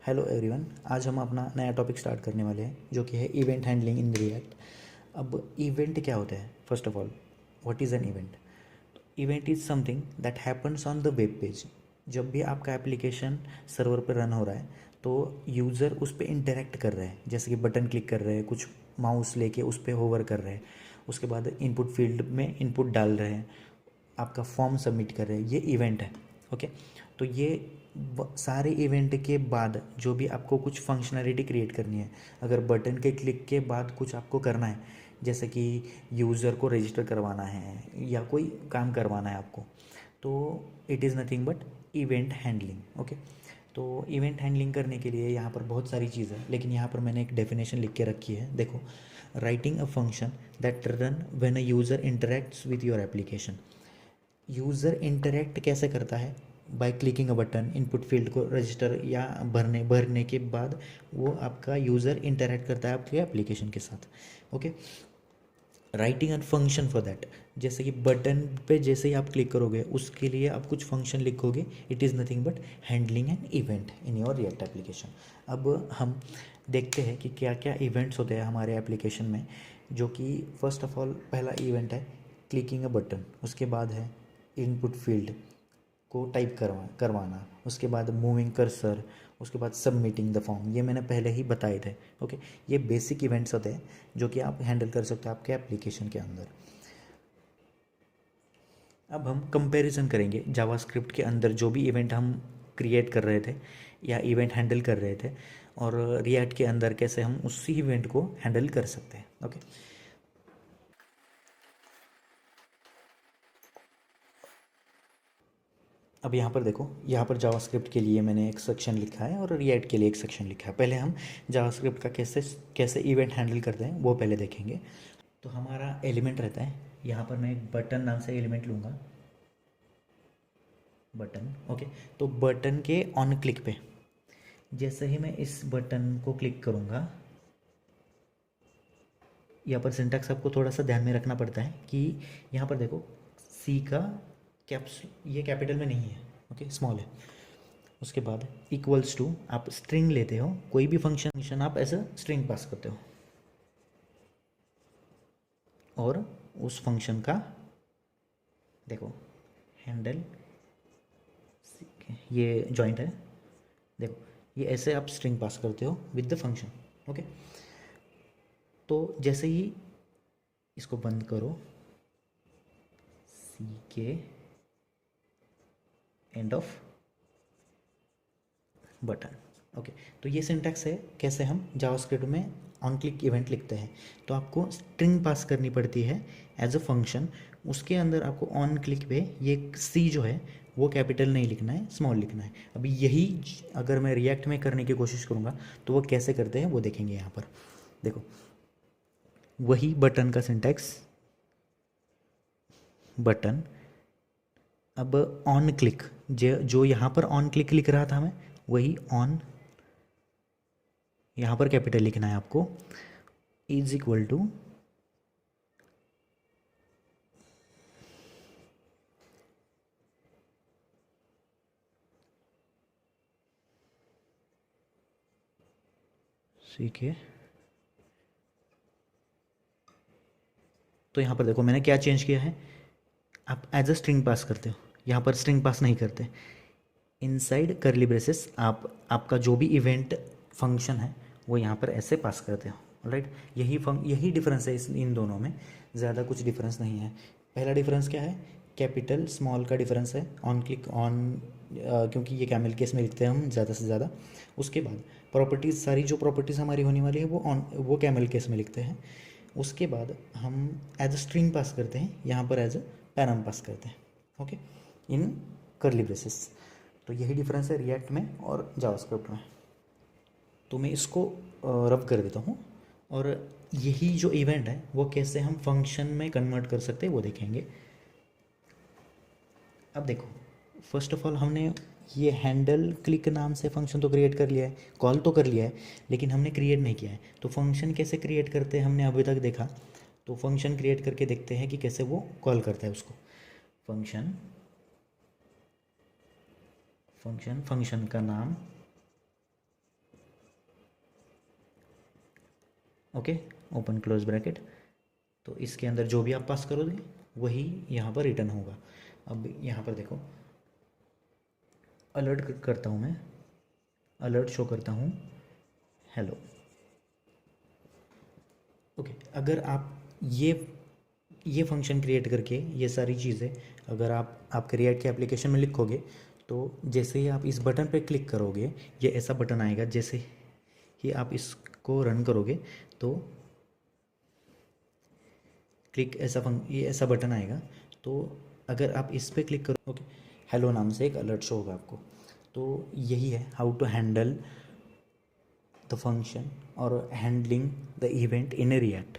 Hello everyone, आज हम अपना नया टॉपिक स्टार्ट करने वाले हैं जो कि है इवेंट हैंडलिंग इन रिएक्ट। अब इवेंट क्या होता है? First of all, what is an event? Event is something that happens on the web page. जब भी आपका एप्लीकेशन सर्वर पर रन हो रहा है तो यूज़र उस पर इंटरेक्ट कर रहे हैं, जैसे कि बटन क्लिक कर रहे हैं, कुछ माउस लेके उस पर होवर कर रहे हैं, उसके बाद इनपुट फील्ड में इनपुट डाल रहे हैं, आपका फॉर्म सबमिट कर रहे हैं, ये इवेंट है। ओके, तो ये सारे इवेंट के बाद जो भी आपको कुछ फंक्शनैलिटी क्रिएट करनी है, अगर बटन के क्लिक के बाद कुछ आपको करना है, जैसे कि यूज़र को रजिस्टर करवाना है या कोई काम करवाना है आपको, तो it is nothing but event handling. Okay, तो इवेंट हैंडलिंग करने के लिए यहाँ पर बहुत सारी चीज़ है, लेकिन यहाँ पर मैंने एक डेफिनेशन लिख के रखी है। देखो, writing a function that run when a user interacts with your application. User interact कैसे करता है? By clicking a button, input field को रजिस्टर या भरने के बाद वो आपका यूज़र इंटरेक्ट करता है आपके एप्लीकेशन के साथ। Okay, writing an function for that, जैसे कि बटन पे जैसे ही आप क्लिक करोगे उसके लिए आप कुछ फंक्शन लिखोगे। It is nothing but handling an event in your react application. अब हम देखते हैं कि क्या क्या इवेंट्स होते हैं हमारे एप्लीकेशन में, जो कि फर्स्ट ऑफ ऑल पहला इवेंट है क्लिकिंग अ बटन, उसके बाद है इनपुट फील्ड को टाइप करवाना, उसके बाद मूविंग कर्सर, उसके बाद सबमिटिंग द फॉर्म। ये मैंने पहले ही बताए थे। ओके, ये बेसिक इवेंट्स होते हैं जो कि आप हैंडल कर सकते हो आपके एप्लीकेशन के अंदर। अब हम कंपैरिजन करेंगे जावास्क्रिप्ट के अंदर जो भी इवेंट हम क्रिएट कर रहे थे या इवेंट हैंडल कर रहे थे, और रिएक्ट के अंदर कैसे हम उसी इवेंट को हैंडल कर सकते हैं। ओके, अब यहाँ पर देखो, यहाँ पर जावास्क्रिप्ट के लिए मैंने एक सेक्शन लिखा है और रिएक्ट के लिए एक सेक्शन लिखा है। पहले हम जावास्क्रिप्ट का कैसे कैसे इवेंट हैंडल करते हैं वो पहले देखेंगे। तो हमारा एलिमेंट रहता है, यहाँ पर मैं एक बटन नाम से एलिमेंट लूँगा, बटन। ओके, तो बटन के ऑन क्लिक पे जैसे ही मैं इस बटन को क्लिक करूँगा, यहाँ पर सिंटैक्स आपको थोड़ा सा ध्यान में रखना पड़ता है कि यहाँ पर देखो, सी का कैप्स ये कैपिटल में नहीं है, ओके, स्मॉल है। उसके बाद इक्वल्स टू, आप स्ट्रिंग लेते हो, कोई भी फंक्शन आप एज अ स्ट्रिंग पास करते हो, और उस फंक्शन का देखो हैंडल, ये जॉइंट है, देखो ये ऐसे आप स्ट्रिंग पास करते हो विद द फंक्शन। ओके, तो जैसे ही इसको बंद करो, सी के एंड ऑफ बटन। ओके, तो ये सिंटैक्स है कैसे हम जावास्क्रिप्ट में ऑन क्लिक इवेंट लिखते हैं। तो आपको स्ट्रिंग पास करनी पड़ती है एज अ फंक्शन, उसके अंदर आपको ऑन क्लिक पे ये सी जो है वो कैपिटल नहीं लिखना है, स्मॉल लिखना है। अभी यही अगर मैं रिएक्ट में करने की कोशिश करूँगा तो वो कैसे करते हैं वो देखेंगे। यहाँ पर देखो, वही बटन का सिंटैक्स, बटन, अब ऑन क्लिक, जो यहाँ पर ऑन क्लिक लिख रहा था मैं, वही ऑन यहाँ पर कैपिटल लिखना है आपको, इज इक्वल टू ठीक है। तो यहाँ पर देखो मैंने क्या चेंज किया है, आप एज अ स्ट्रिंग पास करते हो, यहाँ पर स्ट्रिंग पास नहीं करते। इनसाइड करली ब्रेसेस आप आपका जो भी इवेंट फंक्शन है वो यहाँ पर ऐसे पास करते हो। राइट, यही डिफरेंस है इन दोनों में, ज़्यादा कुछ डिफरेंस नहीं है। पहला डिफरेंस क्या है? कैपिटल स्मॉल का डिफरेंस है, ऑन क्लिक ऑन, क्योंकि ये कैमल केस में लिखते हैं हम ज़्यादा से ज़्यादा। उसके बाद प्रॉपर्टीज़, सारी जो प्रॉपर्टीज़ हमारी होने वाली है वो कैमल केस में लिखते हैं। उसके बाद हम एज अ स्ट्रिंग पास करते हैं, यहाँ पर एज अ पैरम पास करते हैं। ओके, इन करली ब्रेसेस। तो यही डिफरेंस है रिएक्ट में और जावास्क्रिप्ट में। तो मैं इसको रब कर देता हूँ, और यही जो इवेंट है वो कैसे हम फंक्शन में कन्वर्ट कर सकते हैं वो देखेंगे। अब देखो, फर्स्ट ऑफ ऑल हमने ये हैंडल क्लिक नाम से फंक्शन तो क्रिएट कर लिया है, कॉल तो कर लिया है, लेकिन हमने क्रिएट नहीं किया है। तो फंक्शन कैसे क्रिएट करते हैं हमने अभी तक देखा, तो फंक्शन क्रिएट करके देखते हैं कि कैसे वो कॉल करता है उसको। फंक्शन फंक्शन फंक्शन का नाम ओके, ओपन क्लोज ब्रैकेट। तो इसके अंदर जो भी आप पास करोगे वही यहाँ पर रिटर्न होगा। अब यहाँ पर देखो, अलर्ट करता हूँ मैं, अलर्ट शो करता हूँ हेलो। ओके, अगर आप ये फंक्शन क्रिएट करके ये सारी चीज़ें अगर आप आपके रिएक्ट के एप्लीकेशन में लिखोगे, तो जैसे ही आप इस बटन पे क्लिक करोगे ये ऐसा बटन आएगा। जैसे ही आप इसको रन करोगे तो क्लिक ये ऐसा बटन आएगा। तो अगर आप इस पर क्लिक करो, ओके, हेलो नाम से एक अलर्ट शो होगा आपको। तो यही है how to handle the function और handling the event in a react.